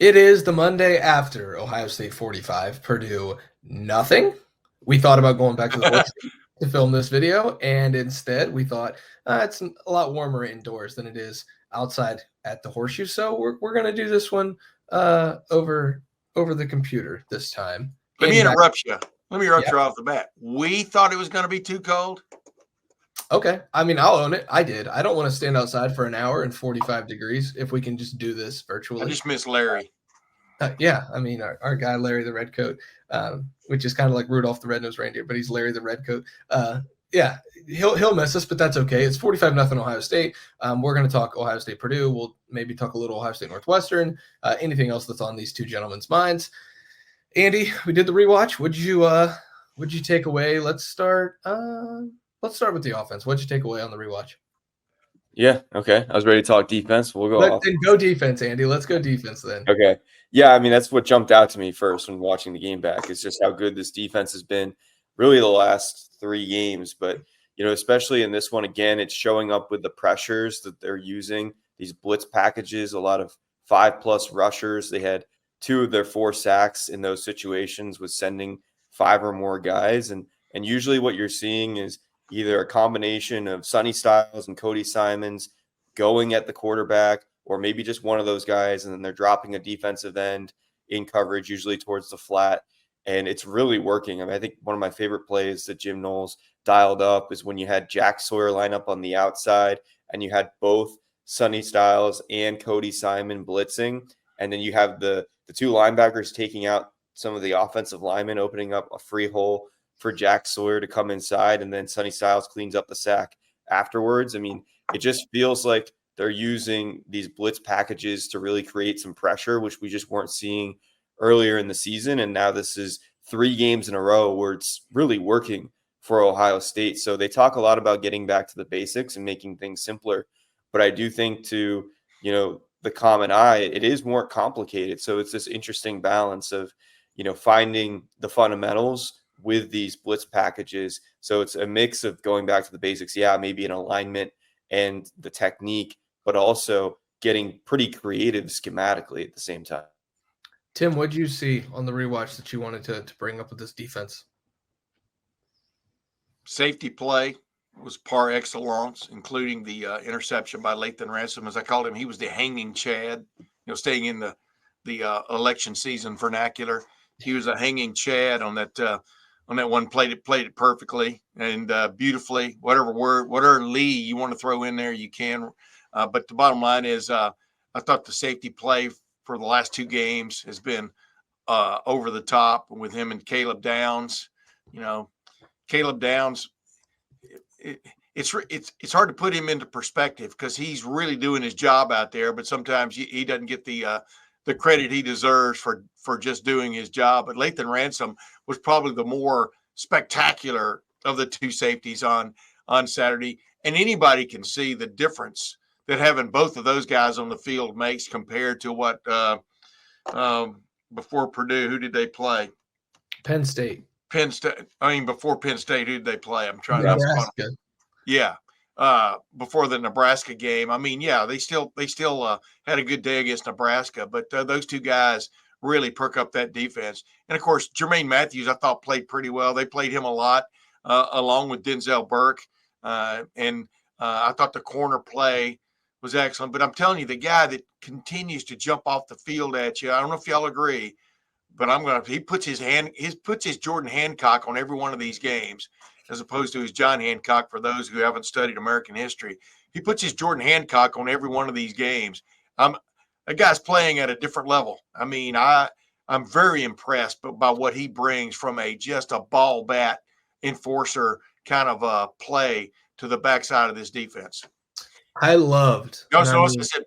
It is the Monday after Ohio State 45, Purdue nothing. We thought about going back to the horse to film this video, and instead we thought it's a lot warmer indoors than it is outside at the horseshoe. So we're going to do this one over the computer this time. Let me interrupt you. Let me interrupt Yeah. you off the bat. We thought it was going to be too cold. Okay. I mean, I'll own it. I did. I don't want to stand outside for an hour in 45 degrees if we can just do this virtually. I just miss Larry. Yeah, I mean, our guy, Larry the Redcoat, which is kind of like Rudolph the Red-Nosed Reindeer, but he's Larry the Redcoat. Yeah, he'll miss us, but that's okay. It's 45-0 Ohio State. We're going to talk Ohio State Purdue. We'll maybe talk a little Ohio State Northwestern, anything else that's on these two gentlemen's minds. Andy, we did the rewatch. What'd you take away? Let's start with the offense. What'd you take away on the rewatch? Yeah, okay. I was ready to talk defense. We'll go off. Then go defense, Andy. Let's go defense then. Okay. Yeah, I mean, that's what jumped out to me first when watching the game back is just how good this defense has been really the last 3 games. But, especially in this one, again, it's showing up with the pressures that they're using, these blitz packages, a lot of 5+ rushers. They had 2 of their 4 sacks in those situations with sending 5 or more guys. And usually what you're seeing is either a combination of Sonny Styles and Cody Simons going at the quarterback, or maybe just one of those guys, and then they're dropping a defensive end in coverage, usually towards the flat. And it's really working. I mean, I think one of my favorite plays that Jim Knowles dialed up is when you had Jack Sawyer line up on the outside, and you had both Sonny Styles and Cody Simon blitzing. And then you have the 2 linebackers taking out some of the offensive linemen, opening up a free hole for Jack Sawyer to come inside, and then Sonny Styles cleans up the sack afterwards. I mean, it just feels like they're using these blitz packages to really create some pressure, which we just weren't seeing earlier in the season. And now this is 3 games in a row where it's really working for Ohio State. So they talk a lot about getting back to the basics and making things simpler. But I do think to, the common eye, it is more complicated. So it's this interesting balance of, finding the fundamentals with these blitz packages. So it's a mix of going back to the basics. Yeah, maybe an alignment and the technique, but also getting pretty creative schematically at the same time. Tim, what did you see on the rewatch that you wanted to bring up with this defense? Safety play was par excellence, including the interception by Lettermen Row. As I called him, he was the hanging Chad, staying in the election season vernacular. He was a hanging Chad on that one, played it perfectly and beautifully. Whatever Lee you want to throw in there, you can. But the bottom line is, I thought the safety play for the last 2 games has been over the top with him and Caleb Downs. Caleb Downs, it's hard to put him into perspective because he's really doing his job out there, but sometimes he doesn't get the credit he deserves for just doing his job. But Lettermen Row was probably the more spectacular of the 2 safeties on Saturday. And anybody can see the difference that having both of those guys on the field makes compared to what before Purdue, who did they play? Penn State. Before Penn State, who did they play? I'm trying Nebraska. to. Yeah. Before the Nebraska game. I mean, yeah, they still had a good day against Nebraska, but those 2 guys really perk up that defense. And of course, Jermaine Matthews, I thought played pretty well. They played him a lot, along with Denzel Burke. And I thought the corner play was excellent, but I'm telling you, the guy that continues to jump off the field at you, I don't know if y'all agree, but he puts his Jordan Hancock on every one of these games, as opposed to his John Hancock for those who haven't studied American history. He puts his Jordan Hancock on every one of these games. That guy's playing at a different level. I mean, I'm very impressed by what he brings from just a ball bat enforcer kind of a play to the backside of this defense. I loved. You also notice I said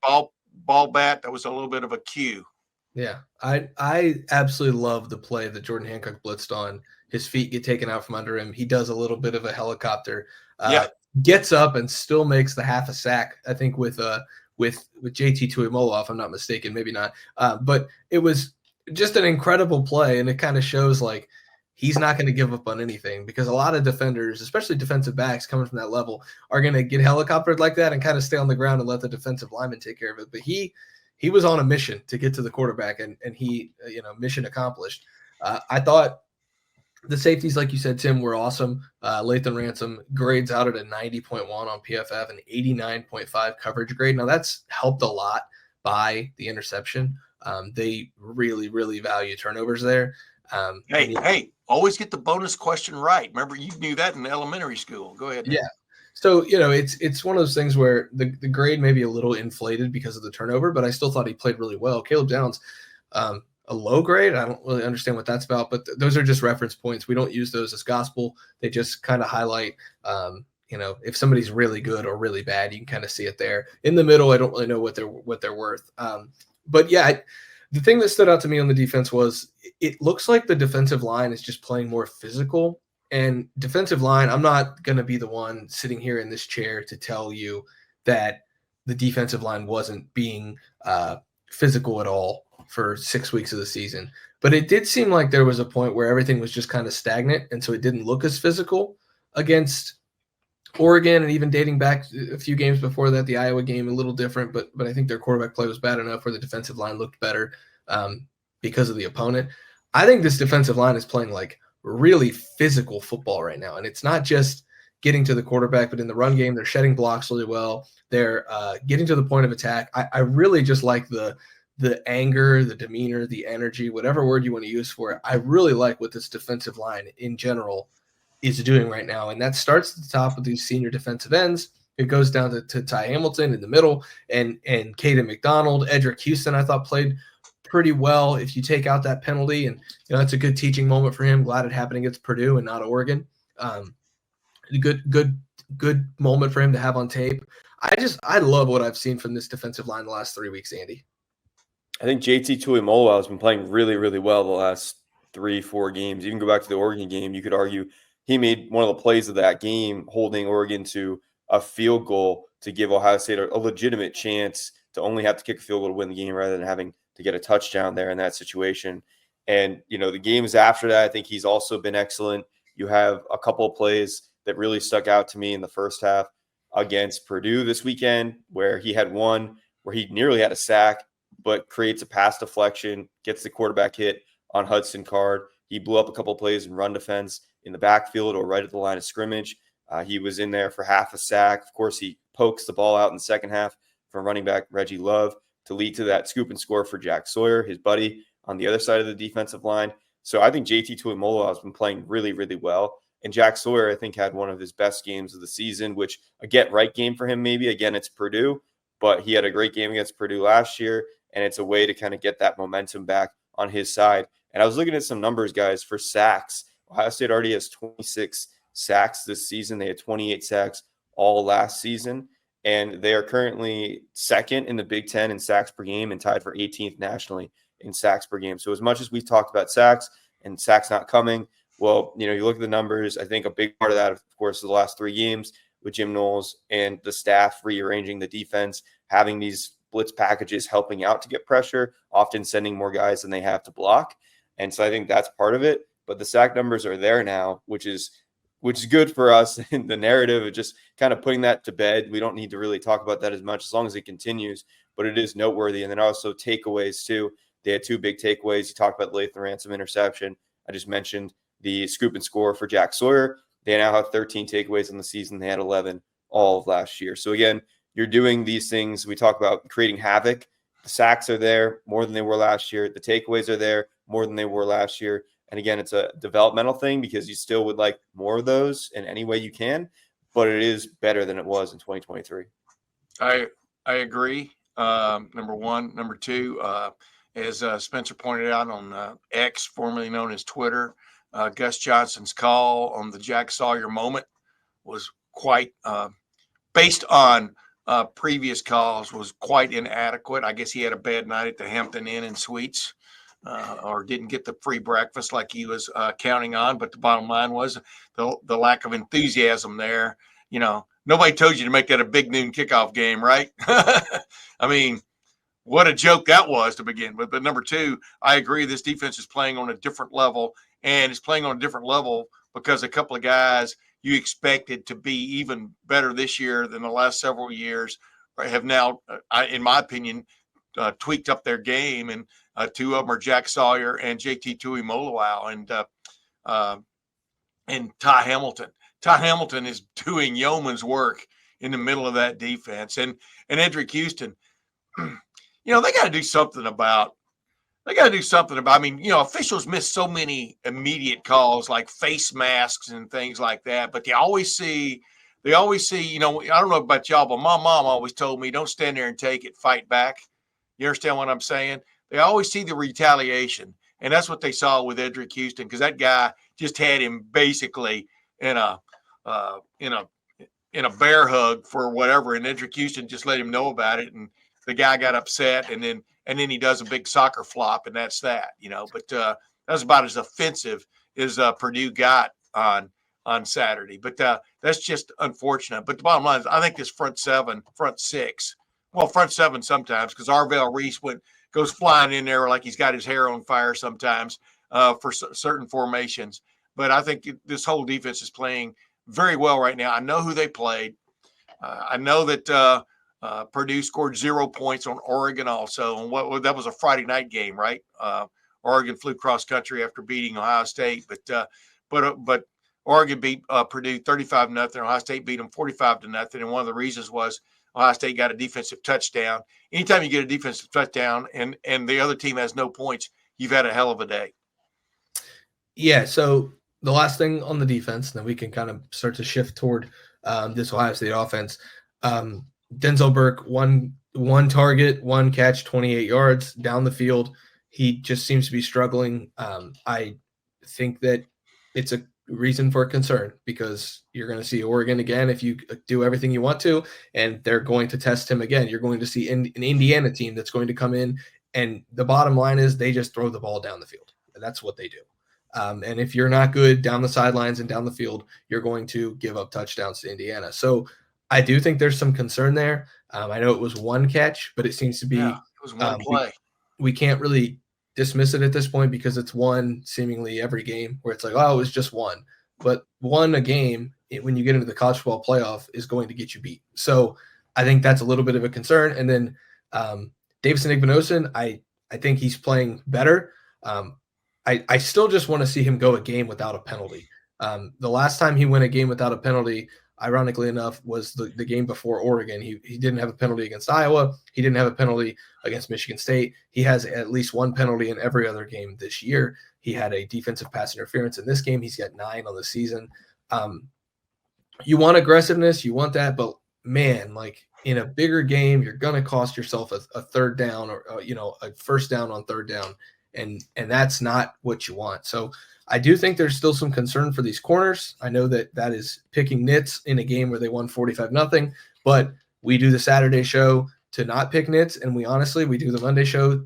ball bat. That was a little bit of a cue. Yeah, I absolutely love the play that Jordan Hancock blitzed on. His feet get taken out from under him. He does a little bit of a helicopter. Gets up and still makes the half a sack. I think with JT Tuimoloau, if I'm not mistaken, maybe not. But it was just an incredible play, and it kind of shows like he's not going to give up on anything, because a lot of defenders, especially defensive backs coming from that level, are going to get helicoptered like that and kind of stay on the ground and let the defensive lineman take care of it. But he he was on a mission to get to the quarterback, and he, mission accomplished. I thought the safeties, like you said, Tim, were awesome. Lathan Ransom grades out at a 90.1 on PFF and 89.5 coverage grade. Now, that's helped a lot by the interception. They really, really value turnovers there. Hey, always get the bonus question right. Remember, you knew that in elementary school. Go ahead. Yeah. So, it's one of those things where the grade may be a little inflated because of the turnover, but I still thought he played really well. Caleb Downs, a low grade, I don't really understand what that's about, but those are just reference points. We don't use those as gospel. They just kind of highlight, if somebody's really good or really bad, you can kind of see it there. In the middle, I don't really know what they're worth. But yeah, the thing that stood out to me on the defense was it looks like the defensive line is just playing more physical. And defensive line, I'm not going to be the one sitting here in this chair to tell you that the defensive line wasn't being physical at all for 6 weeks of the season. But it did seem like there was a point where everything was just kind of stagnant, and so it didn't look as physical against Oregon, and even dating back a few games before that, the Iowa game, a little different, but I think their quarterback play was bad enough where the defensive line looked better because of the opponent. I think this defensive line is playing like really physical football right now, and it's not just getting to the quarterback, but in the run game, they're shedding blocks really well. They're getting to the point of attack. I really just like the anger, the demeanor, the energy, whatever word you want to use for it. I really like what this defensive line in general is doing right now. And that starts at the top with these senior defensive ends. It goes down to Ty Hamilton in the middle and Caden McDonald. Edric Houston, I thought, played pretty well if you take out that penalty. And, that's a good teaching moment for him. Glad it happened against Purdue and not Oregon. Good moment for him to have on tape. I love what I've seen from this defensive line the last 3 weeks, Andy. I think JT Tuimoloau has been playing really, really well the last 3-4 games. Even go back to the Oregon game, you could argue he made one of the plays of that game, holding Oregon to a field goal to give Ohio State a legitimate chance to only have to kick a field goal to win the game rather than having to get a touchdown there in that situation. And, the games after that, I think he's also been excellent. You have a couple of plays that really stuck out to me in the first half against Purdue this weekend, where he had one where he nearly had a sack, but creates a pass deflection, gets the quarterback hit on Hudson Card. He blew up a couple of plays in run defense in the backfield or right at the line of scrimmage. He was in there for half a sack. Of course, he pokes the ball out in the second half from running back Reggie Love to lead to that scoop and score for Jack Sawyer, his buddy, on the other side of the defensive line. So I think JT Tuimoloau has been playing really, really well. And Jack Sawyer, I think, had one of his best games of the season, which a get-right game for him maybe. Again, it's Purdue, but he had a great game against Purdue last year, and it's a way to kind of get that momentum back on his side. And I was looking at some numbers, guys, for sacks. Ohio State already has 26 sacks this season. They had 28 sacks all last season, and they are currently second in the Big Ten in sacks per game and tied for 18th nationally in sacks per game. So as much as we've talked about sacks and sacks not coming, well, you look at the numbers. I think a big part of that, of course, is the last 3 games with Jim Knowles and the staff rearranging the defense, having these blitz packages helping out to get pressure, often sending more guys than they have to block. And so I think that's part of it. But the sack numbers are there now, which is good for us in the narrative of just kind of putting that to bed. We don't need to really talk about that as much as long as it continues, but it is noteworthy. And then also takeaways too. They had 2 big takeaways. You talked about the Lathan Ransom interception. I just mentioned the scoop and score for Jack Sawyer. They now have 13 takeaways in the season. They had 11 all of last year. So again, you're doing these things. We talk about creating havoc. The sacks are there more than they were last year. The takeaways are there more than they were last year. And again, it's a developmental thing because you still would like more of those in any way you can, but it is better than it was in 2023. I agree. Number one. Number two, as Spencer pointed out on X, formerly known as Twitter, Gus Johnson's call on the Jack Sawyer moment was quite, based on previous calls, was quite inadequate. I guess he had a bad night at the Hampton Inn and Suites, or didn't get the free breakfast like he was counting on. But the bottom line was the lack of enthusiasm there. Nobody told you to make that a big noon kickoff game, right? I mean, what a joke that was to begin with. But number two, I agree this defense is playing on a different level, and it's playing on a different level because a couple of guys you expected to be even better this year than the last several years have now, in my opinion, tweaked up their game, and two of them are Jack Sawyer and JT Tuimoloau and Ty Hamilton. Ty Hamilton is doing yeoman's work in the middle of that defense, and Edric Houston. They got to do something about. I mean, officials miss so many immediate calls like face masks and things like that, but they always see, I don't know about y'all, but my mom always told me, don't stand there and take it, fight back. You understand what I'm saying? They always see the retaliation. And that's what they saw with Edric Houston, because that guy just had him basically in a bear hug for whatever. And Edric Houston just let him know about it. And the guy got upset, and then he does a big soccer flop, and that's that, But that was about as offensive as Purdue got on Saturday. But that's just unfortunate. But the bottom line is, I think this front seven sometimes, because Arvell Reese goes flying in there like he's got his hair on fire sometimes for certain formations. But I think this whole defense is playing very well right now. I know who they played. I know that Purdue scored 0 points on Oregon also. And that was a Friday night game, right? Oregon flew cross country after beating Ohio State. But Oregon beat Purdue 35-0. Ohio State beat them 45-0. And one of the reasons was Ohio State got a defensive touchdown. Anytime you get a defensive touchdown and the other team has no points, you've had a hell of a day. Yeah, so the last thing on the defense, then we can kind of start to shift toward this Ohio State offense. Denzel Burke, one target, one catch, 28 yards down the field. He just seems to be struggling. I think that it's a reason for concern, because you're going to see Oregon again if you do everything you want to, and they're going to test him again. You're going to see an Indiana team that's going to come in, and the bottom line is they just throw the ball down the field. That's what they do. And if you're not good down the sidelines and down the field, you're going to give up touchdowns to Indiana. So I do think there's some concern there. I know it was one catch, but it seems to be it was one play. We can't really dismiss it at this point, because it's one seemingly every game where it's like, oh, it was just one. But one a game, when you get into the college football playoff, is going to get you beat. So I think that's a little bit of a concern. And then Davison Igbinosun, I think he's playing better. I still just want to see him go a game without a penalty. The last time he went a game without a penalty, ironically enough, was the game before Oregon. He didn't have a penalty against Iowa. He didn't have a penalty against Michigan State. He has at least one penalty in every other game this year. He had a defensive pass interference in this game. He's got 9 on the season. You want aggressiveness, you want that, but man, like in a bigger game, you're going to cost yourself a third down or a first down on third down, and that's not what you want. So I do think there's still some concern for these corners. I know that is picking nits in a game where they won 45-0, but we do the Saturday show to not pick nits, and we do the Monday show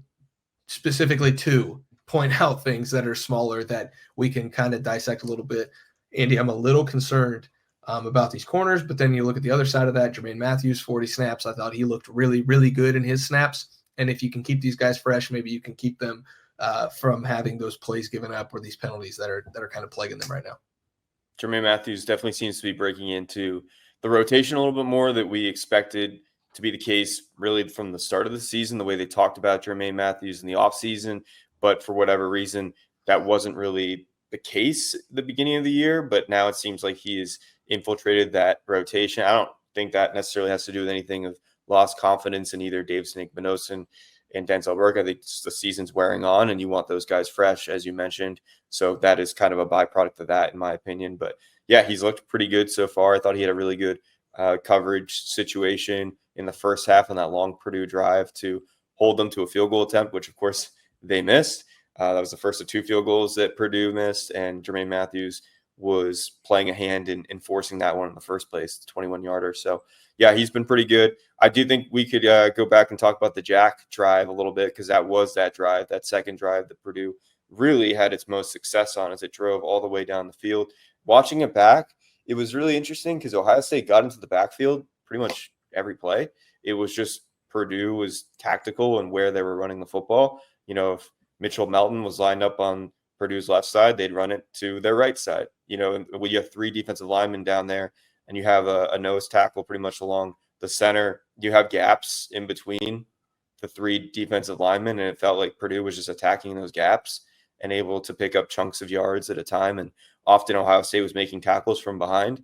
specifically to point out things that are smaller that we can kind of dissect a little bit. Andy, I'm a little concerned about these corners, but then you look at the other side of that, Jermaine Matthews, 40 snaps. I thought he looked really, really good in his snaps, and if you can keep these guys fresh, maybe you can keep them from having those plays given up or these penalties that are kind of plaguing them right now. Jermaine Matthews definitely seems to be breaking into the rotation a little bit more that we expected to be the case really from the start of the season, the way they talked about Jermaine Matthews in the offseason. But for whatever reason, that wasn't really the case at the beginning of the year. But now it seems like he has infiltrated that rotation. I don't think that necessarily has to do with anything of lost confidence in either Davison Igbinosun and Denzel Burke. I think the season's wearing on, and you want those guys fresh, as you mentioned. So that is kind of a byproduct of that, in my opinion. But yeah, he's looked pretty good so far. I thought he had a really good coverage situation in the first half on that long Purdue drive to hold them to a field goal attempt, which of course they missed. That was the first of 2 field goals that Purdue missed, and Jermaine Matthews was playing a hand in forcing that one in the first place, the 21-yarder. So yeah, he's been pretty good. I do think we could go back and talk about the Jack drive a little bit, because that was that drive, that second drive that Purdue really had its most success on as it drove all the way down the field. Watching it back, it was really interesting because Ohio State got into the backfield pretty much every play. It was just Purdue was tactical and where they were running the football. If Mitchell Melton was lined up on Purdue's left side, they'd run it to their right side. And when you have 3 defensive linemen down there and you have a nose tackle pretty much along the center, you have gaps in between the 3 defensive linemen, and it felt like Purdue was just attacking those gaps and able to pick up chunks of yards at a time. And often Ohio State was making tackles from behind,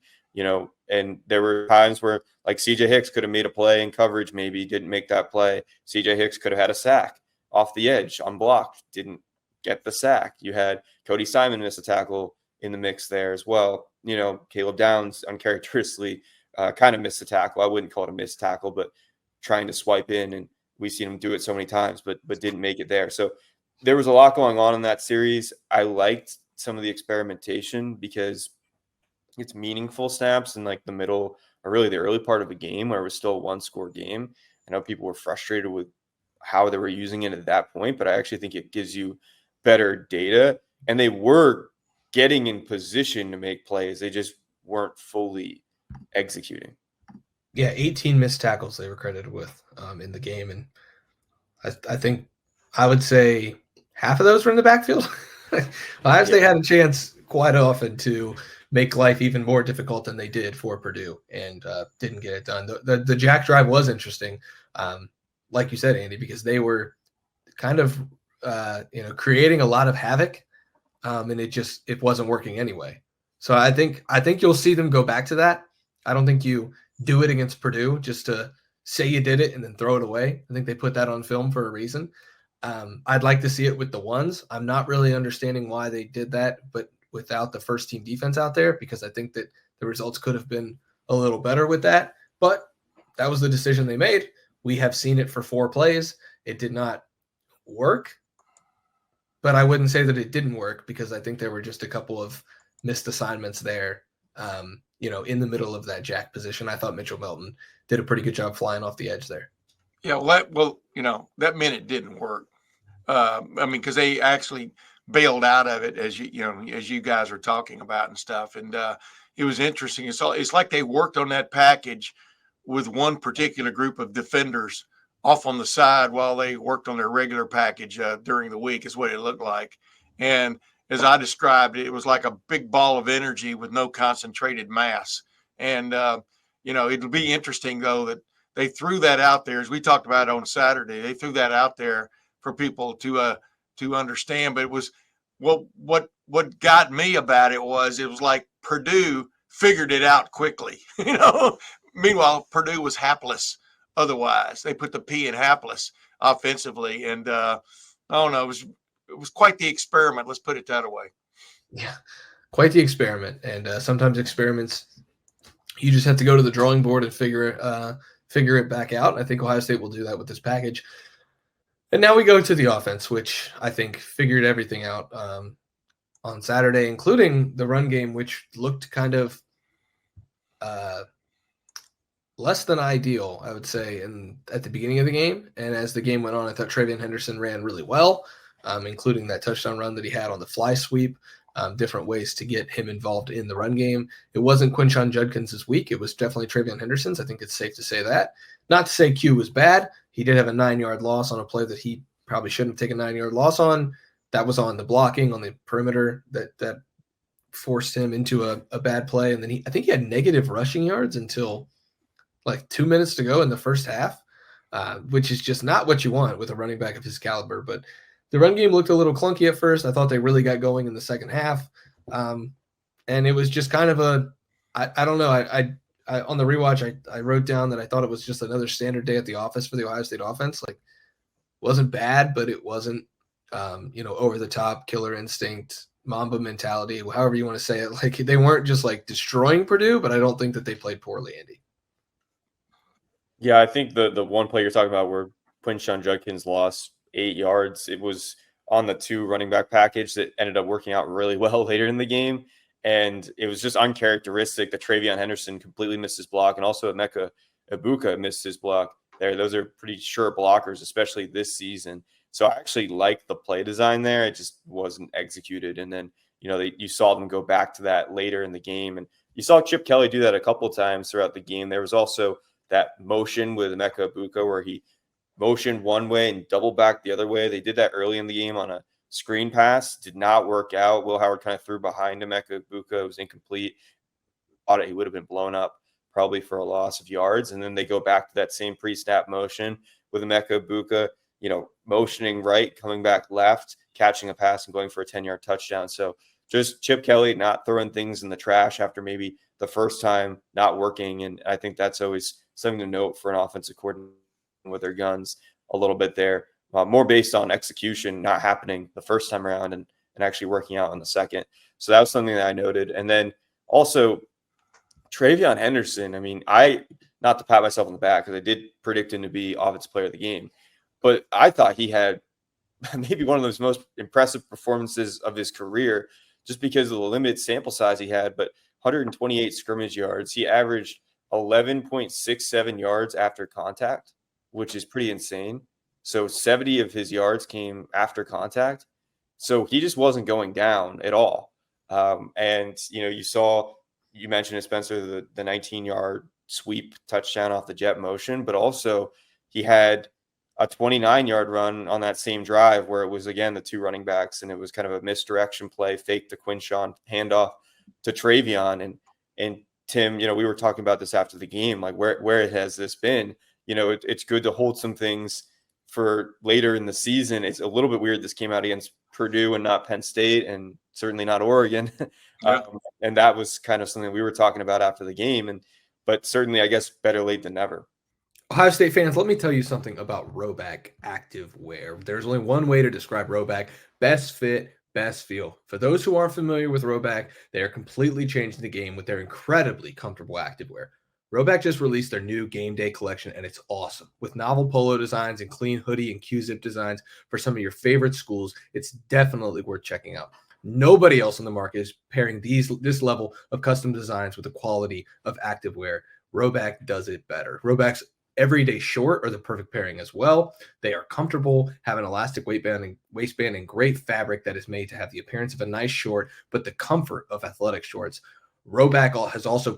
and there were times where like CJ Hicks could have made a play in coverage, maybe didn't make that play. CJ Hicks could have had a sack off the edge unblocked, didn't get the sack. You had Cody Simon miss a tackle in the mix there as well. Caleb Downs uncharacteristically kind of missed a tackle. I wouldn't call it a missed tackle, but trying to swipe in, and we've seen him do it so many times, but didn't make it there. So there was a lot going on in that series. I liked some of the experimentation because it's meaningful snaps in like the middle or really the early part of a game where it was still a 1-score game. I know people were frustrated with how they were using it at that point, but I actually think it gives you better data, and they were getting in position to make plays. They just weren't fully executing. Yeah, 18 missed tackles they were credited with in the game, and I think I would say half of those were in the backfield. Ohio State had a chance quite often to make life even more difficult than they did for Purdue, and didn't get it done. The jack drive was interesting, like you said, Andy, because they were kind of creating a lot of havoc, and it wasn't working anyway. So I think you'll see them go back to that. I don't think you do it against Purdue just to say you did it and then throw it away. I think they put that on film for a reason. I'd like to see it with the ones. I'm not really understanding why they did that, but without the first team defense out there, because I think that the results could have been a little better with that. But that was the decision they made. We have seen it for 4 plays. It did not work, but I wouldn't say that it didn't work, because I think there were just a couple of missed assignments there. In the middle of that jack position, I thought Mitchell Melton did a pretty good job flying off the edge there. Yeah, that meant it didn't work. Because they actually bailed out of it, as you guys are talking about and stuff. And it was interesting. It's like they worked on that package with one particular group of defenders off on the side while they worked on their regular package during the week, is what it looked like. And as I described it, it was like a big ball of energy with no concentrated mass. And, it'll be interesting, though, that they threw that out there, as we talked about on Saturday. They threw that out there for people to understand. But it was what got me about it was like Purdue figured it out quickly. Meanwhile, Purdue was hapless otherwise. They put the P in hapless offensively, and I don't know. It was quite the experiment. Let's put it that way. Yeah, quite the experiment. And sometimes experiments, you just have to go to the drawing board and figure it back out. I think Ohio State will do that with this package. And now we go to the offense, which I think figured everything out on Saturday, including the run game, which looked kind of less than ideal, I would say, at the beginning of the game. And as the game went on, I thought TreVeyon Henderson ran really well, including that touchdown run that he had on the fly sweep. Different ways to get him involved in the run game. It wasn't Quinshon Judkins this week. It was definitely TreVeyon Henderson's. I think it's safe to say that. Not to say Q was bad. He did have a 9-yard loss on a play that he probably shouldn't have taken a 9-yard loss on. That was on the blocking on the perimeter that forced him into a bad play. And then I think he had negative rushing yards until like 2 minutes to go in the first half, which is just not what you want with a running back of his caliber. But the run game looked a little clunky at first. I thought they really got going in the second half. And it was just kind of I don't know. I on the rewatch, I wrote down that I thought it was just another standard day at the office for the Ohio State offense. Like, wasn't bad, but it wasn't, over the top, killer instinct, Mamba mentality, however you want to say it. Like, they weren't just like destroying Purdue, but I don't think that they played poorly, Andy. Yeah, I think the one play you're talking about where Quinshon Judkins lost 8 yards, it was on the 2 running back package that ended up working out really well later in the game. And it was just uncharacteristic that TreVeyon Henderson completely missed his block, and also Emeka Egbuka missed his block there. Those are pretty sure blockers, especially this season. So I actually liked the play design there. It just wasn't executed. And then, you saw them go back to that later in the game. And you saw Chip Kelly do that a couple of times throughout the game. There was also that motion with Emeka Egbuka where he motioned one way and double back the other way. They did that early in the game on a screen pass. Did not work out. Will Howard kind of threw behind Emeka Egbuka. It was incomplete. Thought he would have been blown up probably for a loss of yards. And then they go back to that same pre-snap motion with Emeka Buka, motioning right, coming back left, catching a pass and going for a 10-yard touchdown. So just Chip Kelly not throwing things in the trash after maybe the first time not working. And I think that's always something to note for an offensive coordinator with their guns a little bit there. More based on execution not happening the first time around and actually working out on the second. So that was something that I noted. And then also TreVeyon Henderson, I mean, not to pat myself on the back because I did predict him to be offensive player of the game, but I thought he had maybe one of those most impressive performances of his career just because of the limited sample size he had, but 128 scrimmage yards. He averaged 11.67 yards after contact, which is pretty insane. So 70 of his yards came after contact. So he just wasn't going down at all. And, you mentioned it, Spencer, the 19-yard sweep touchdown off the jet motion, but also he had a 29-yard run on that same drive where it was, again, the two running backs, and it was kind of a misdirection play, fake to Quinshawn, handoff to TreVeyon. And Tim, we were talking about this after the game, like where has this been? It's good to hold some things for later in the season. It's a little bit weird this came out against Purdue and not Penn State, and certainly not Oregon. Yeah. And that was kind of something we were talking about after the game. But certainly, I guess, better late than never. Ohio State fans, let me tell you something about Rowback Active Wear. There's only one way to describe Rowback: best fit, best feel. For those who aren't familiar with Rowback, they are completely changing the game with their incredibly comfortable activewear. Rowback just released their new game day collection, and it's awesome. With novel polo designs and clean hoodie and Q-zip designs for some of your favorite schools, it's definitely worth checking out. Nobody else in the market is pairing this level of custom designs with the quality of activewear. Rowback does it better. Rowback's everyday short are the perfect pairing as well. They are comfortable, have an elastic waistband, and great fabric that is made to have the appearance of a nice short, but the comfort of athletic shorts. Rowback is also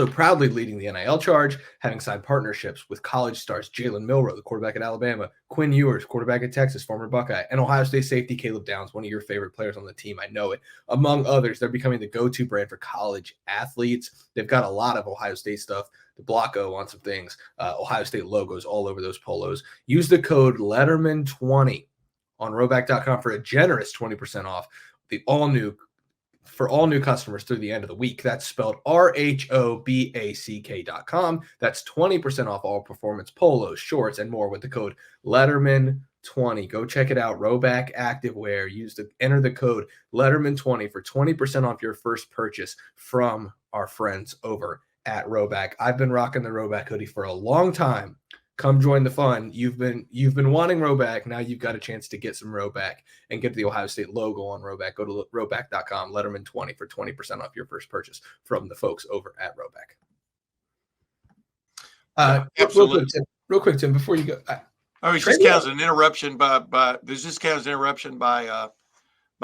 proudly leading the NIL charge, having signed partnerships with college stars Jalen Milroe, the quarterback at Alabama, Quinn Ewers, quarterback at Texas, former Buckeye, and Ohio State safety Caleb Downs, one of your favorite players on the team. I know it. Among others, they're becoming the go-to brand for college athletes. They've got a lot of Ohio State stuff, the Block O on some things, Ohio State logos all over those polos. Use the code Lettermen20 on rowback.com for a generous 20% off for all new customers through the end of the week. That's spelled RHOBACK.com. That's 20% off all performance polos, shorts, and more with the code Lettermen20. Go check it out. Rowback Activewear. Enter the code Lettermen20 for 20% off your first purchase from our friends over at Rowback. I've been rocking the Rowback hoodie for a long time. Come join the fun. You've been wanting Rowback. Now you've got a chance to get some Rowback and get the Ohio State logo on Rowback. Go to rowback.com, Lettermen20 for 20% off your first purchase from the folks over at Rowback. Real quick, Tim, before you go. It just counts as an interruption by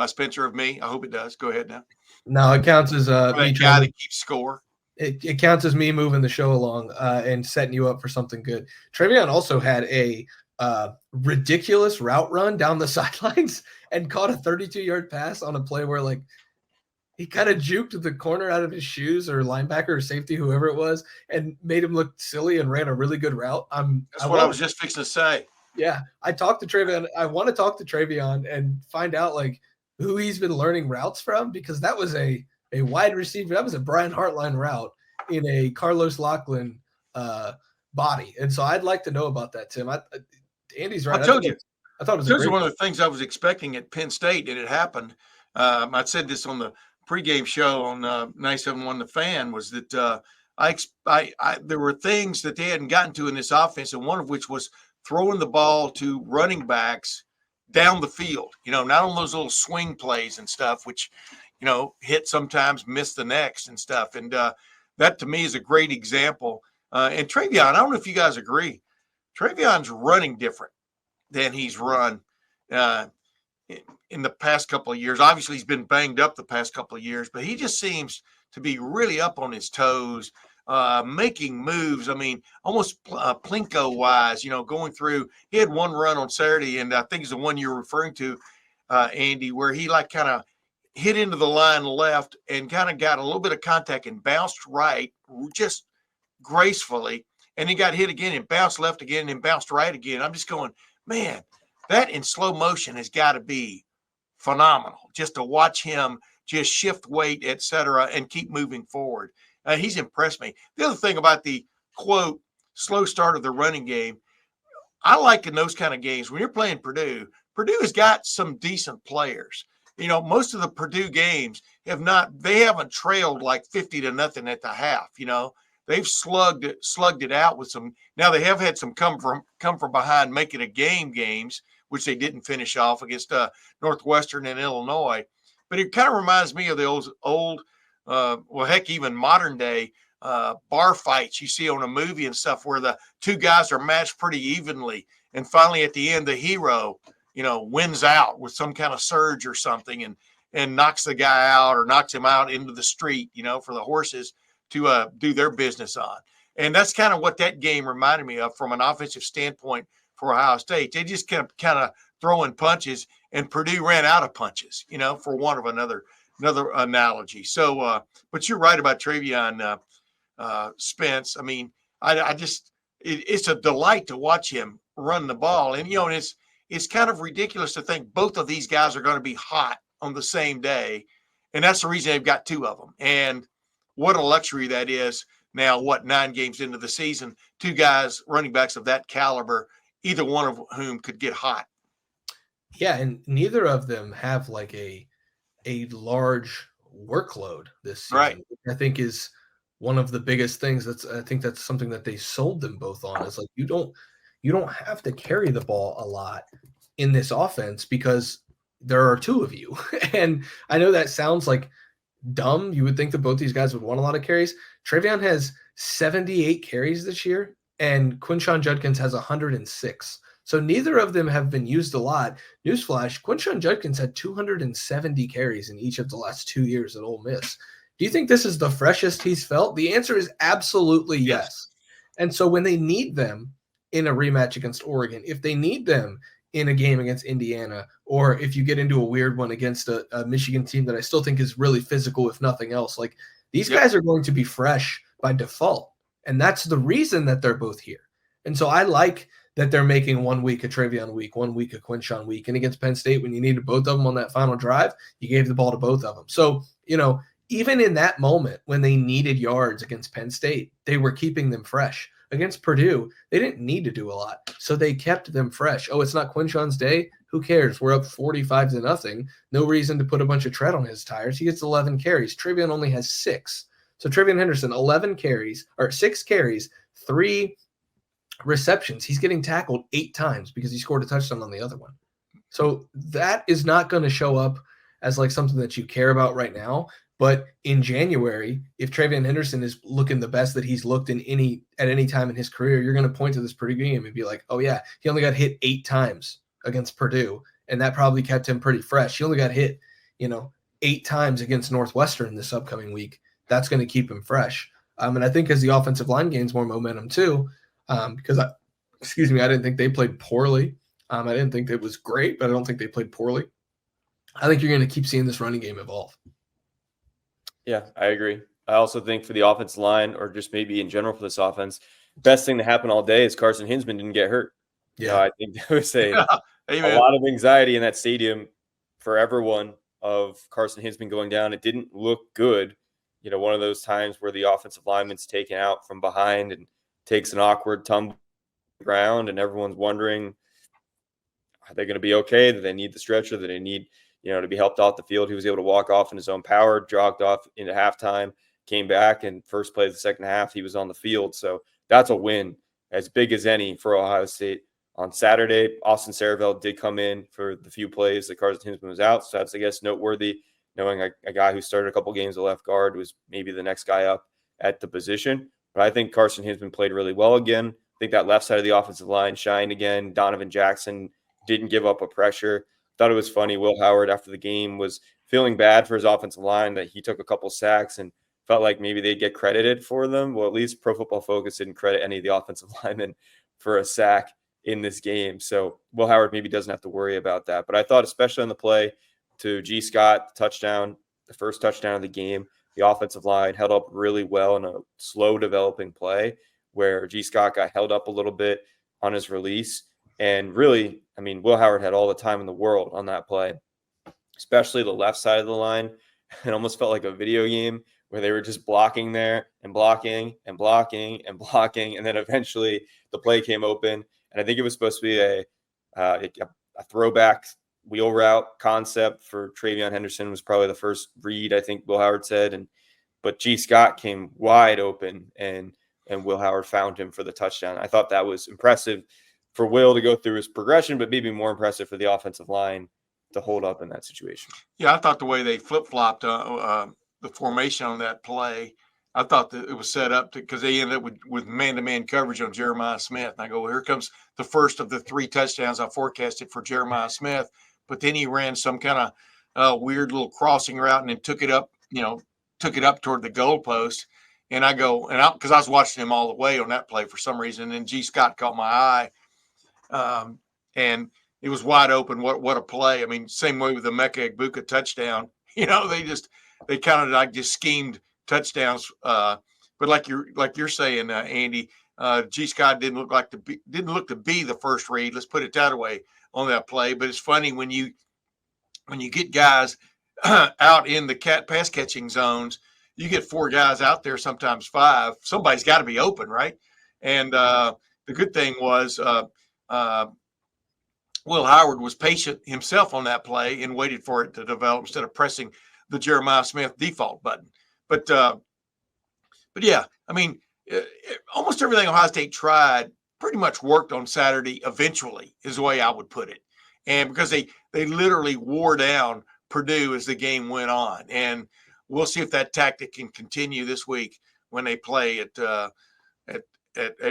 Spencer of me. I hope it does. Go ahead now. No, it counts as me guy that keeps score. It counts as me moving the show along and setting you up for something good. TreVeyon also had a ridiculous route run down the sidelines and caught a 32-yard pass on a play where he kind of juked the corner out of his shoes or linebacker or safety, whoever it was, and made him look silly and ran a really good route. That's what I was just fixing to say. Yeah, I talked to TreVeyon. I want to talk to TreVeyon and find out who he's been learning routes from, because that was a wide receiver. That was a Brian Hartline route in a Carlos Lachlan body. And so I'd like to know about that, Tim. Andy's right. I told you. I thought it was one of the things I was expecting at Penn State, and it happened. I said this on the pregame show on 97.1 The Fan, was that there were things that they hadn't gotten to in this offense, and one of which was throwing the ball to running backs down the field, not on those little swing plays and stuff, which – hit sometimes, miss the next and stuff. And that to me is a great example. And TreVeyon, I don't know if you guys agree, TreVeyon's running different than he's run in the past couple of years. Obviously, he's been banged up the past couple of years, but he just seems to be really up on his toes, making moves. I mean, almost Plinko-wise, going through. He had one run on Saturday, and I think it's the one you're referring to, Andy, where he kind of hit into the line left and kind of got a little bit of contact and bounced right just gracefully and then got hit again and bounced left again and bounced right again. I'm just going, man, that in slow motion has got to be phenomenal just to watch him just shift weight, et cetera, and keep moving forward. He's impressed me. The other thing about the, quote, slow start of the running game, I like in those kind of games when you're playing Purdue, Purdue has got some decent players. You know, most of the Purdue games they haven't trailed like 50-0 at the half. You know, they've slugged it out with some. Now they have had some come from behind, make it a games, which they didn't finish off against Northwestern and Illinois. But it kind of reminds me of the old, well, heck, even modern day bar fights you see on a movie and stuff where the two guys are matched pretty evenly. And finally, at the end, the hero, you know, wins out with some kind of surge or something and knocks the guy out or knocks him out into the street, you know, for the horses to do their business on. And that's kind of what that game reminded me of from an offensive standpoint for Ohio State. They just kept kind of throwing punches, and Purdue ran out of punches, you know, for want of another analogy. So, but you're right about Travion Spence. I mean, I just it's a delight to watch him run the ball, and you know, and it's kind of ridiculous to think both of these guys are going to be hot on the same day, and that's the reason they've got two of them. And what a luxury that is. Now, 9 games into the season, two guys, running backs of that caliber, either one of whom could get hot. Yeah, and neither of them have like a large workload this season. Right. I think is one of the biggest things. I think that's something that they sold them both on. Is like you don't have to carry the ball a lot in this offense because there are two of you. And I know that sounds like dumb. You would think that both these guys would want a lot of carries. Travion has 78 carries this year, and Quinshon Judkins has 106. So neither of them have been used a lot. Newsflash, Quinshon Judkins had 270 carries in each of the last 2 years at Ole Miss. Do you think this is the freshest he's felt? The answer is absolutely yes. And so when they need them in a rematch against Oregon, if they need them in a game against Indiana, or if you get into a weird one against a Michigan team that I still think is really physical, if nothing else, like these guys are going to be fresh by default. And that's the reason that they're both here. And so I like that they're making 1 week a Travion week, 1 week a Quinshon week. And against Penn State, when you needed both of them on that final drive, you gave the ball to both of them. So, you know, even in that moment when they needed yards against Penn State, they were keeping them fresh. Against Purdue, they didn't need to do a lot, so they kept them fresh. Oh, it's not Quinshon's day? Who cares? We're up 45-0. No reason to put a bunch of tread on his tires. He gets 11 carries. Travion only has 6. So Travion Henderson, 6 carries, 3 receptions. He's getting tackled 8 times because he scored a touchdown on the other one. So that is not going to show up as like something that you care about right now. But in January, if Travion Henderson is looking the best that he's looked at any time in his career, you're going to point to this Purdue game and be like, oh yeah, he only got hit 8 times against Purdue, and that probably kept him pretty fresh. He only got hit, 8 times against Northwestern this upcoming week. That's going to keep him fresh. And I think as the offensive line gains more momentum too, because I didn't think they played poorly. I didn't think it was great, but I don't think they played poorly. I think you're going to keep seeing this running game evolve. Yeah, I agree. I also think for the offensive line, or just maybe in general for this offense, best thing that happened all day is Carson Hinsman didn't get hurt. Yeah, I think there was a lot of anxiety in that stadium for everyone of Carson Hinsman going down. It didn't look good. One of those times where the offensive lineman's taken out from behind and takes an awkward tumble to the ground, and everyone's wondering, are they going to be okay? Do they need the stretcher? Do they need to be helped off the field? He was able to walk off in his own power, jogged off into halftime, came back, and first play of the second half, he was on the field. So that's a win as big as any for Ohio State. On Saturday, Austin Saraville did come in for the few plays that Carson Hinsman was out. So that's, I guess, noteworthy, knowing a guy who started a couple games at left guard was maybe the next guy up at the position. But I think Carson Hinsman played really well again. I think that left side of the offensive line shined again. Donovan Jackson didn't give up a pressure. Thought it was funny. Will Howard, after the game, was feeling bad for his offensive line that he took a couple sacks and felt like maybe they'd get credited for them. Well, at least Pro Football Focus didn't credit any of the offensive linemen for a sack in this game. So Will Howard maybe doesn't have to worry about that. But I thought, especially on the play to G. Scott, the touchdown, the first touchdown of the game, the offensive line held up really well in a slow developing play where G. Scott got held up a little bit on his release. And really, I mean, Will Howard had all the time in the world on that play, especially the left side of the line. It almost felt like a video game where they were just blocking there and blocking and blocking and blocking. And then eventually the play came open. And I think it was supposed to be a throwback wheel route concept for Travion Henderson was probably the first read, I think Will Howard said. But G. Scott came wide open and Will Howard found him for the touchdown. I thought that was impressive for Will to go through his progression, but maybe more impressive for the offensive line to hold up in that situation. Yeah, I thought the way they flip-flopped the formation on that play, I thought that it was set up because they ended up with man-to-man coverage on Jeremiah Smith. And I go, well, here comes the first of the 3 touchdowns I forecasted for Jeremiah Smith. But then he ran some kind of weird little crossing route and then took it up toward the goalpost. And I go, because I was watching him all the way on that play for some reason. And then G. Scott caught my eye. And it was wide open. What a play. I mean, same way with the Emeka Egbuka touchdown. They kind of like just schemed touchdowns. But like you're saying, Andy, G. Scott didn't look to be the first read. Let's put it that way on that play. But it's funny when you get guys out in the pass catching zones, you get 4 guys out there, sometimes 5. Somebody's got to be open, right? And the good thing was Will Howard was patient himself on that play and waited for it to develop instead of pressing the Jeremiah Smith default button. But yeah, I mean, almost everything Ohio State tried pretty much worked on Saturday eventually is the way I would put it. And because they literally wore down Purdue as the game went on. And we'll see if that tactic can continue this week when they play at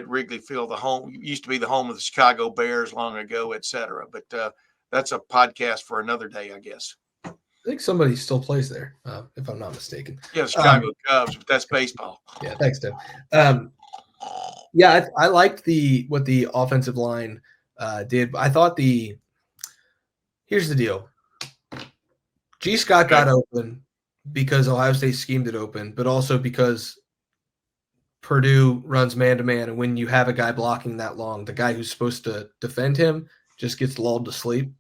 Wrigley Field, used to be the home of the Chicago Bears long ago, et cetera. But that's a podcast for another day, I guess. I think somebody still plays there, if I'm not mistaken. Yeah, Chicago Cubs, but that's baseball. Yeah, thanks, Tim. Yeah, I liked what the offensive line did. I thought here's the deal. G. Scott got open because Ohio State schemed it open, but also because Purdue runs man-to-man, and when you have a guy blocking that long, the guy who's supposed to defend him just gets lulled to sleep.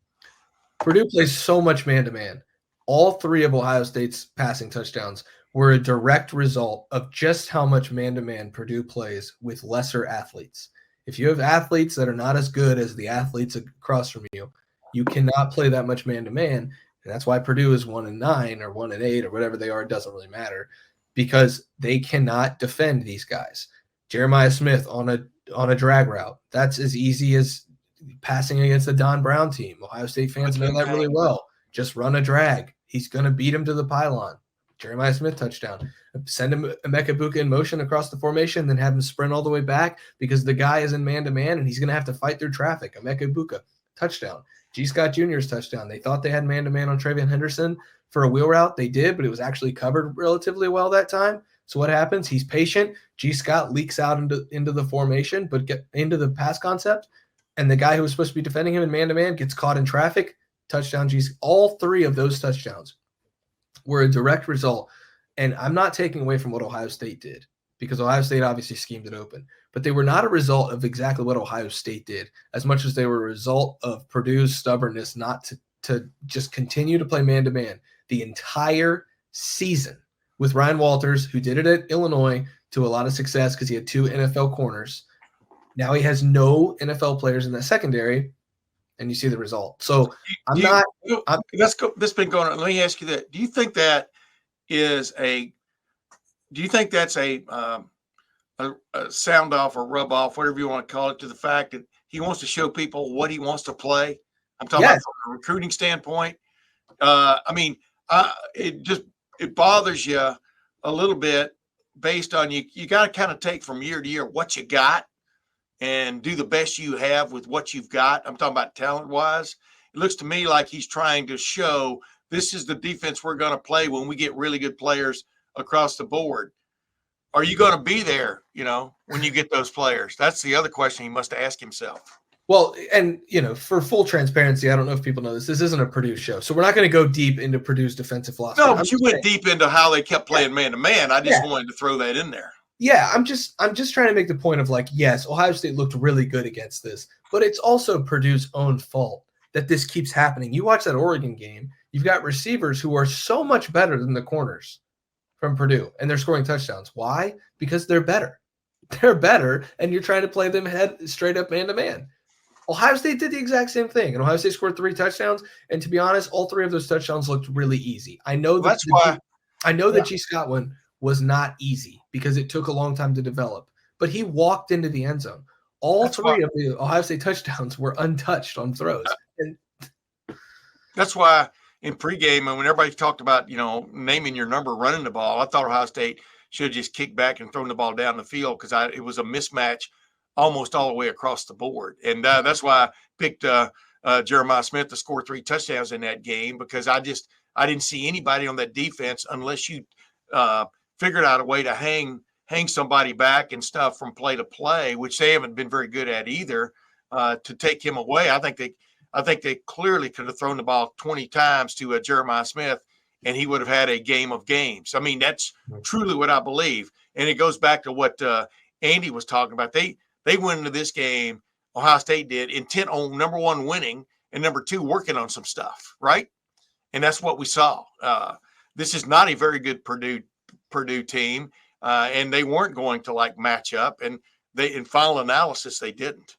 Purdue plays so much man-to-man. All 3 of Ohio State's passing touchdowns were a direct result of just how much man-to-man Purdue plays with lesser athletes. If you have athletes that are not as good as the athletes across from you, you cannot play that much man-to-man, and that's why Purdue is 1-9 or 1-8 or whatever they are. It doesn't really matter, because they cannot defend these guys. Jeremiah Smith on a drag route, that's as easy as passing against the Don Brown team. Ohio State fans know that really well. Just run a drag. He's going to beat him to the pylon. Jeremiah Smith touchdown. Send him Emeka Egbuka in motion across the formation, then have him sprint all the way back because the guy is in man-to-man and he's going to have to fight through traffic. Emeka Egbuka, touchdown. G. Scott Jr.'s touchdown. They thought they had man-to-man on Travion Henderson for a wheel route. They did, but it was actually covered relatively well that time. So what happens? He's patient. G. Scott leaks out into the formation, but get into the pass concept, and the guy who was supposed to be defending him in man-to-man gets caught in traffic. Touchdown. All 3 of those touchdowns were a direct result. And I'm not taking away from what Ohio State did, because Ohio State obviously schemed it open, but they were not a result of exactly what Ohio State did as much as they were a result of Purdue's stubbornness not to just continue to play man-to-man the entire season with Ryan Walters, who did it at Illinois to a lot of success because he had 2 NFL corners. Now he has no NFL players in that secondary, and you see the result. So that's been going on. Let me ask you that. Do you think that's a sound off or rub off, whatever you want to call it, to the fact that he wants to show people what he wants to play? I'm talking about from a recruiting standpoint. It bothers you a little bit based on you got to kind of take from year to year what you got and do the best you have with what you've got. I'm talking about talent-wise. It looks to me like he's trying to show this is the defense we're going to play when we get really good players across the board. Are you going to be there, when you get those players? That's the other question he must ask himself. Well, and, for full transparency, I don't know if people know this. This isn't a Purdue show, so we're not going to go deep into Purdue's defensive philosophy. No, but you went deep into how they kept playing man-to-man. I just wanted to throw that in there. Yeah, I'm just trying to make the point of like, yes, Ohio State looked really good against this, but it's also Purdue's own fault that this keeps happening. You watch that Oregon game, you've got receivers who are so much better than the corners from Purdue, and they're scoring touchdowns. Why? Because they're better. They're better, and you're trying to play them head straight up man to man. Ohio State did the exact same thing, and Ohio State scored 3 touchdowns. And to be honest, all 3 of those touchdowns looked really easy. I know that that's why. the G. Scott one was not easy because it took a long time to develop, but he walked into the end zone. All 3 of the Ohio State touchdowns were untouched on throws. And that's why in pregame, when everybody talked about, naming your number, running the ball, I thought Ohio State should have just kicked back and thrown the ball down the field because it was a mismatch almost all the way across the board. And that's why I picked Jeremiah Smith to score 3 touchdowns in that game, because I didn't see anybody on that defense unless you figured out a way to hang somebody back and stuff from play to play, which they haven't been very good at either, to take him away. I think they clearly could have thrown the ball 20 times to Jeremiah Smith, and he would have had a game of games. I mean, that's truly what I believe. And it goes back to what Andy was talking about. They went into this game, Ohio State did, intent on, number 1, winning, and number 2, working on some stuff, right? And that's what we saw. This is not a very good Purdue team, and they weren't going to match up. And in final analysis, they didn't.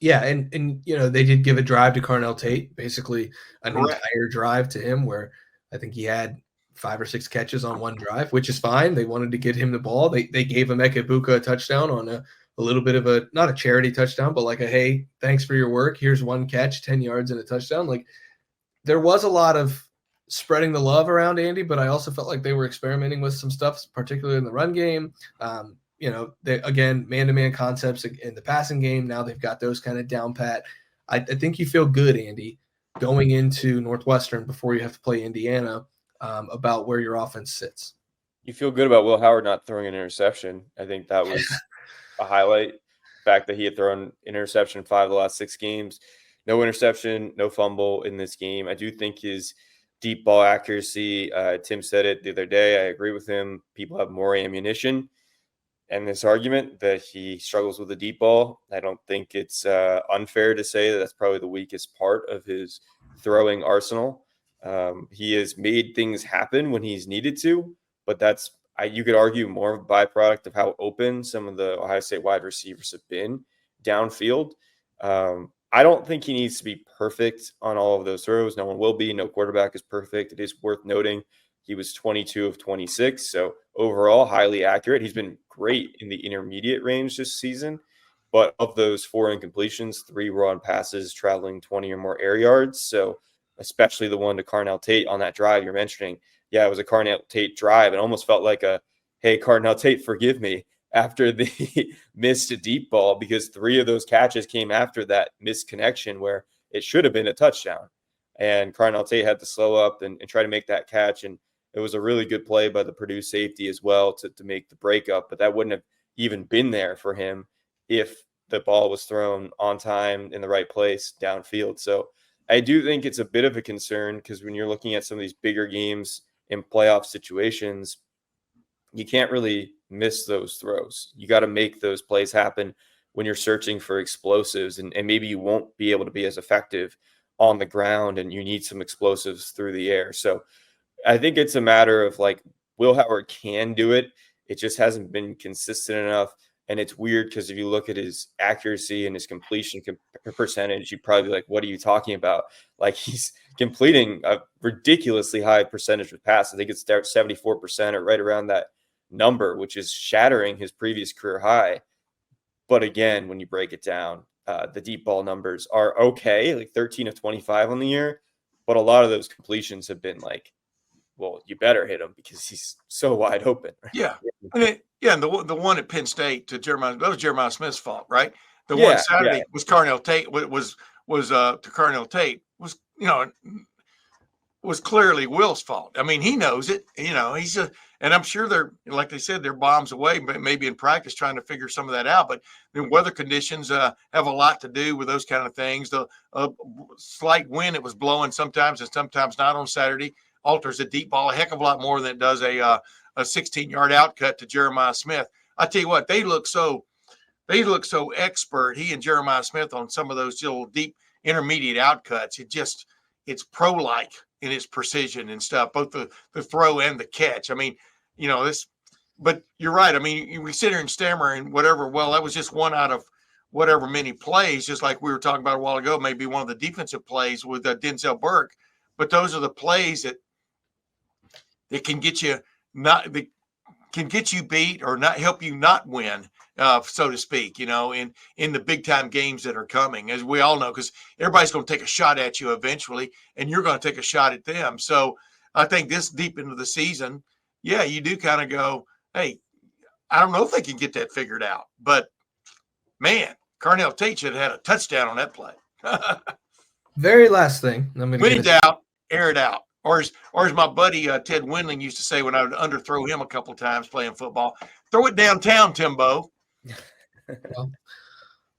Yeah, and they did give a drive to Carnell Tate, basically an entire drive to him, where I think he had 5 or 6 catches on one drive, which is fine. They wanted to get him the ball. They gave Emeka Egbuka a touchdown on a little bit of not a charity touchdown, but like a, hey, thanks for your work. Here's 1 catch, 10 yards and a touchdown. There was a lot of spreading the love around Andy, but I also felt like they were experimenting with some stuff, particularly in the run game. They, again, man-to-man concepts in the passing game. Now they've got those kind of down pat. I think you feel good, Andy, going into Northwestern before you have to play Indiana, about where your offense sits. You feel good about Will Howard not throwing an interception. I think that was a highlight. The fact that he had thrown interception 5 of the last 6 games. No interception, no fumble in this game. I do think his deep ball accuracy, Tim said it the other day, I agree with him. People have more ammunition. And this argument that he struggles with the deep ball, I don't think it's unfair to say that that's probably the weakest part of his throwing arsenal. He has made things happen when he's needed to, but that's, you could argue, more of a byproduct of how open some of the Ohio State wide receivers have been downfield. I don't think he needs to be perfect on all of those throws. No one will be. No quarterback is perfect. It is worth noting he was 22 of 26, so overall highly accurate. He's been great in the intermediate range this season, but of those 4 incompletions, 3 were on passes traveling 20 or more air yards. So especially the one to Carnell Tate on that drive you're mentioning. Yeah, it was a Carnell Tate drive. It almost felt like a, hey, Carnell Tate, forgive me, after the missed a deep ball, because 3 of those catches came after that missed connection where it should have been a touchdown. And Carnell Tate had to slow up and try to make that catch. And it was a really good play by the Purdue safety as well to make the breakup, but that wouldn't have even been there for him if the ball was thrown on time in the right place downfield. So I do think it's a bit of a concern, because when you're looking at some of these bigger games in playoff situations, you can't really miss those throws. You got to make those plays happen when you're searching for explosives, and maybe you won't be able to be as effective on the ground, and you need some explosives through the air. So I think it's a matter of Will Howard can do it. It just hasn't been consistent enough. And it's weird because if you look at his accuracy and his completion percentage, you'd probably be like, what are you talking about? He's completing a ridiculously high percentage of passes. I think it's 74% or right around that number, which is shattering his previous career high. But again, when you break it down, the deep ball numbers are okay, 13 of 25 on the year. But a lot of those completions have been well, you better hit him because he's so wide open. Yeah. And the one at Penn State to Jeremiah, that was Jeremiah Smith's fault, right? The one Saturday was Carnell Tate, was to Carnell Tate was clearly Will's fault. I mean, he knows it. He's and I'm sure they're, like they said, they're bombs away, maybe in practice trying to figure some of that out. But weather conditions have a lot to do with those kind of things. The slight wind it was blowing sometimes and sometimes not on Saturday alters a deep ball a heck of a lot more than it does a 16-yard outcut to Jeremiah Smith. I tell you what, they look so expert. He and Jeremiah Smith on some of those little deep intermediate outcuts. It's pro-like in its precision and stuff, both the throw and the catch. I mean, this, but you're right. I mean, we sit here and stammer and whatever. Well, that was just one out of whatever many plays, just like we were talking about a while ago, maybe one of the defensive plays with Denzel Burke. But those are the plays that can get you beat or not help you not win, so to speak, in the big time games that are coming, as we all know, because everybody's going to take a shot at you eventually, and you're going to take a shot at them. So I think this deep into the season, yeah, you do kind of go, hey, I don't know if they can get that figured out, but man, Carnell Tate should have had a touchdown on that play. Very last thing. When in doubt, air it out. Or as my buddy Ted Windling used to say when I would underthrow him a couple of times playing football, throw it downtown, Timbo. Well,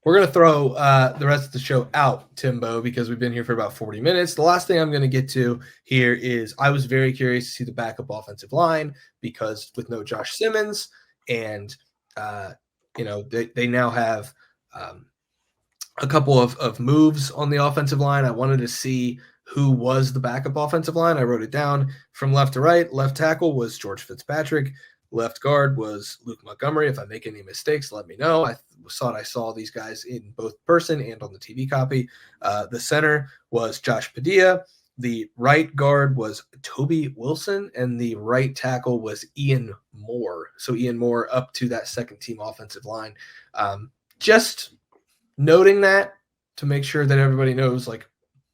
we're going to throw the rest of the show out, Timbo, because we've been here for about 40 minutes. The last thing I'm going to get to here is I was very curious to see the backup offensive line because with no Josh Simmons and, they now have a couple of moves on the offensive line. I wanted to see who was the backup offensive line. I wrote it down from left to right. Left tackle was George Fitzpatrick. Left guard was Luke Montgomery. If I make any mistakes, let me know. I saw these guys in both person and on the TV copy. The center was Josh Padilla. The right guard was Toby Wilson, and the right tackle was Ian Moore. So Ian Moore up to that second team offensive line. Just noting that to make sure that everybody knows,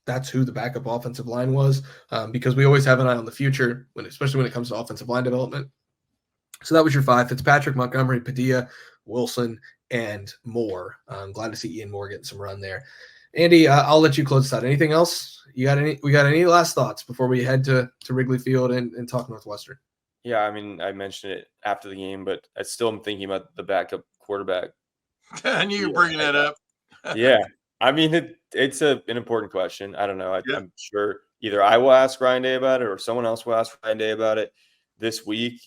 that's who the backup offensive line was, because we always have an eye on the future, especially when it comes to offensive line development. So that was your five: Fitzpatrick, Montgomery, Padilla, Wilson, and Moore. I'm glad to see Ian Moore getting some run there. Andy, I'll let you close this out. Anything else? We got any last thoughts before we head to Wrigley Field and talk Northwestern? Yeah, I mean, I mentioned it after the game, but I still am thinking about the backup quarterback. I knew you were bringing that up. Yeah. I mean, it's an important question. I don't know. I'm sure either I will ask Ryan Day about it or someone else will ask Ryan Day about it this week.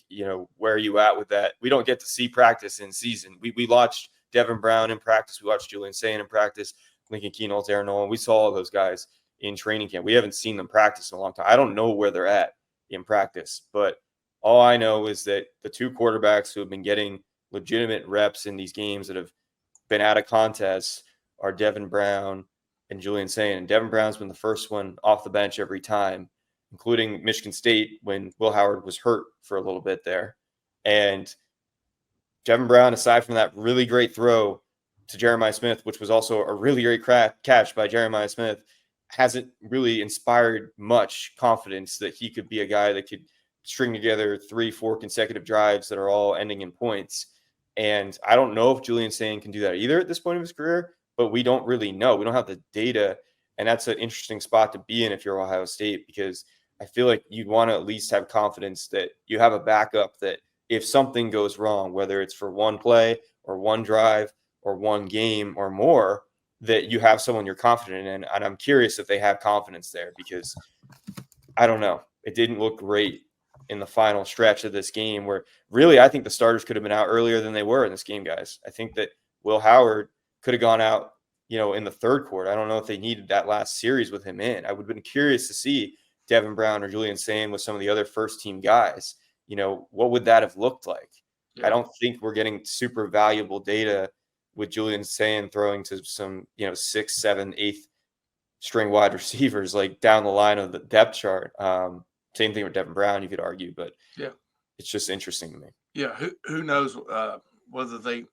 Where are you at with that? We don't get to see practice in season. We watched Devin Brown in practice. We watched Julian Sayin in practice, Lincoln Keenholz, Aaron Nolan. We saw all those guys in training camp. We haven't seen them practice in a long time. I don't know where they're at in practice, but all I know is that the two quarterbacks who have been getting legitimate reps in these games that have been out of contests are Devin Brown and Julian Sayin. And Devin Brown's been the first one off the bench every time, including Michigan State when Will Howard was hurt for a little bit there. And Devin Brown, aside from that really great throw to Jeremiah Smith, which was also a really great catch by Jeremiah Smith, hasn't really inspired much confidence that he could be a guy that could string together 3-4 consecutive drives that are all ending in points. And I don't know if Julian Sayin can do that either at this point of his career, but we don't really know. We don't have the data, and that's an interesting spot to be in if you're Ohio State, because I feel like you'd want to at least have confidence that you have a backup that if something goes wrong, whether it's for one play or one drive or one game or more, that you have someone you're confident in. And I'm curious if they have confidence there, because I don't know. It didn't look great in the final stretch of this game where really I think the starters could have been out earlier than they were in this game, guys. I think that Will Howard could have gone out, in the third quarter. I don't know if they needed that last series with him in. I would have been curious to see Devin Brown or Julian Sayin with some of the other first team guys. What would that have looked like? Yeah. I don't think we're getting super valuable data with Julian Sayin throwing to some, 6th, 7th, 8th string wide receivers, like down the line of the depth chart. Same thing with Devin Brown, you could argue, but yeah, it's just interesting to me. Yeah. Who knows whether they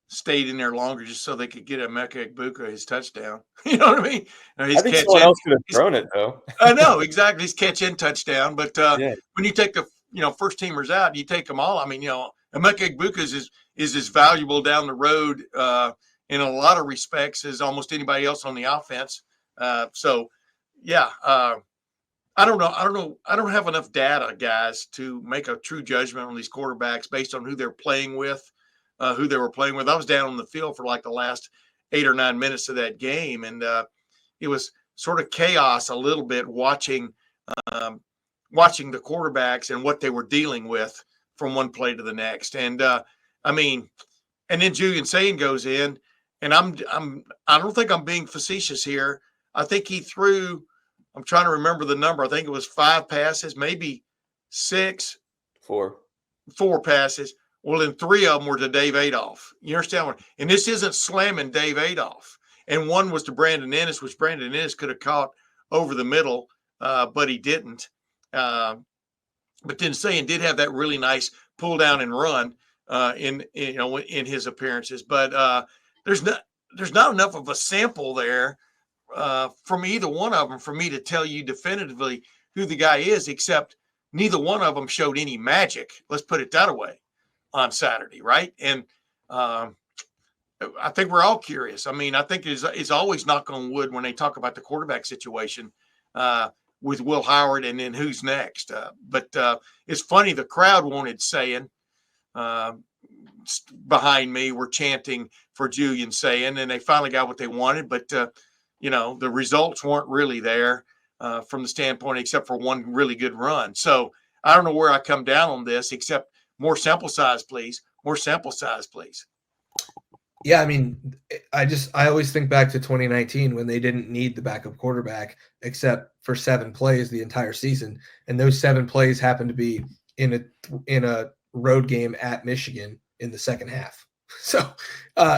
stayed in there longer just so they could get Emeka Egbuka his touchdown. You know what I mean? I think someone else could have thrown it, though. I know, exactly. His catch in touchdown. But when you take the first teamers out, you take them all. I mean, Emeka Egbuka is as valuable down the road in a lot of respects as almost anybody else on the offense. I don't know. I don't have enough data, guys, to make a true judgment on these quarterbacks based on who they're playing with, who they were playing with. I was down on the field for like the last 8 or 9 minutes of that game, and it was sort of chaos a little bit watching the quarterbacks and what they were dealing with from one play to the next. And I mean, and then Julian Sayin goes in, and I don't think I'm being facetious here. I think he threw, I'm trying to remember the number. I think it was 5 passes, maybe 6. 4 passes. Well, then 3 of them were to Dave Adolph. You understand what? And this isn't slamming Dave Adolph. And one was to Brandon Ennis, which Brandon Ennis could have caught over the middle, but he didn't. But then Sayin did have that really nice pull down and run in his appearances. But there's not enough of a sample there from either one of them for me to tell you definitively who the guy is, except neither one of them showed any magic. Let's put it that way on Saturday, right? And I think we're all curious. I mean, I think it's always knock on wood when they talk about the quarterback situation with Will Howard and then who's next. But it's funny, the crowd wanted Sayin. Behind me were chanting for Julian Sayin, and they finally got what they wanted. But, the results weren't really there from the standpoint, except for one really good run. So I don't know where I come down on this, except more sample size, please. More sample size, please. Yeah, I mean, I always think back to 2019 when they didn't need the backup quarterback except for 7 plays the entire season, and those 7 plays happened to be in a road game at Michigan in the second half. So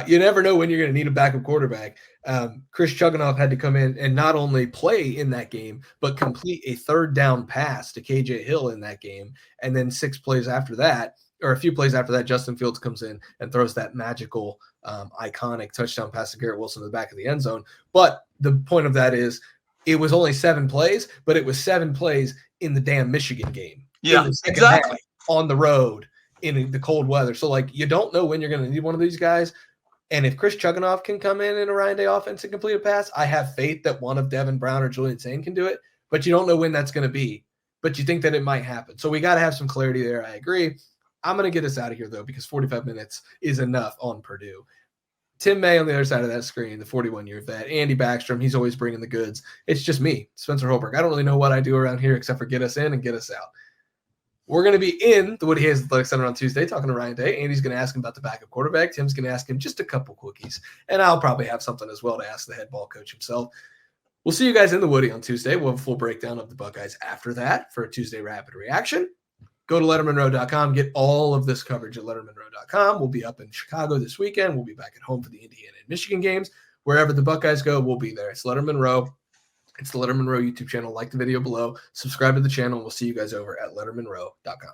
you never know when you're going to need a backup quarterback. Chris Chugunov had to come in and not only play in that game, but complete a 3rd down pass to KJ Hill in that game, and then 6 plays after that, or a few plays after that, Justin Fields comes in and throws that magical, iconic touchdown pass to Garrett Wilson in the back of the end zone. But the point of that is it was only 7 plays, but it was 7 plays in the damn Michigan game. Yeah, exactly. On the road in the cold weather. So, you don't know when you're going to need one of these guys. And if Chris Chugunov can come in a Ryan Day offense and complete a pass, I have faith that one of Devin Brown or Julian Sayin can do it. But you don't know when that's going to be. But you think that it might happen. So we got to have some clarity there. I agree. I'm going to get us out of here, though, because 45 minutes is enough on Purdue. Tim May on the other side of that screen, the 41-year vet. Andy Backstrom, he's always bringing the goods. It's just me, Spencer Holberg. I don't really know what I do around here except for get us in and get us out. We're going to be in the Woody Hayes Athletic Center on Tuesday talking to Ryan Day. Andy's going to ask him about the backup quarterback. Tim's going to ask him just a couple quickies. And I'll probably have something as well to ask the head ball coach himself. We'll see you guys in the Woody on Tuesday. We'll have a full breakdown of the Buckeyes after that for a Tuesday Rapid Reaction. Go to lettermenrow.com. Get all of this coverage at lettermenrow.com. We'll be up in Chicago this weekend. We'll be back at home for the Indiana and Michigan games. Wherever the Buckeyes go, we'll be there. It's Lettermen Row. It's the Lettermen Row YouTube channel. Like the video below. Subscribe to the channel. We'll see you guys over at lettermenrow.com.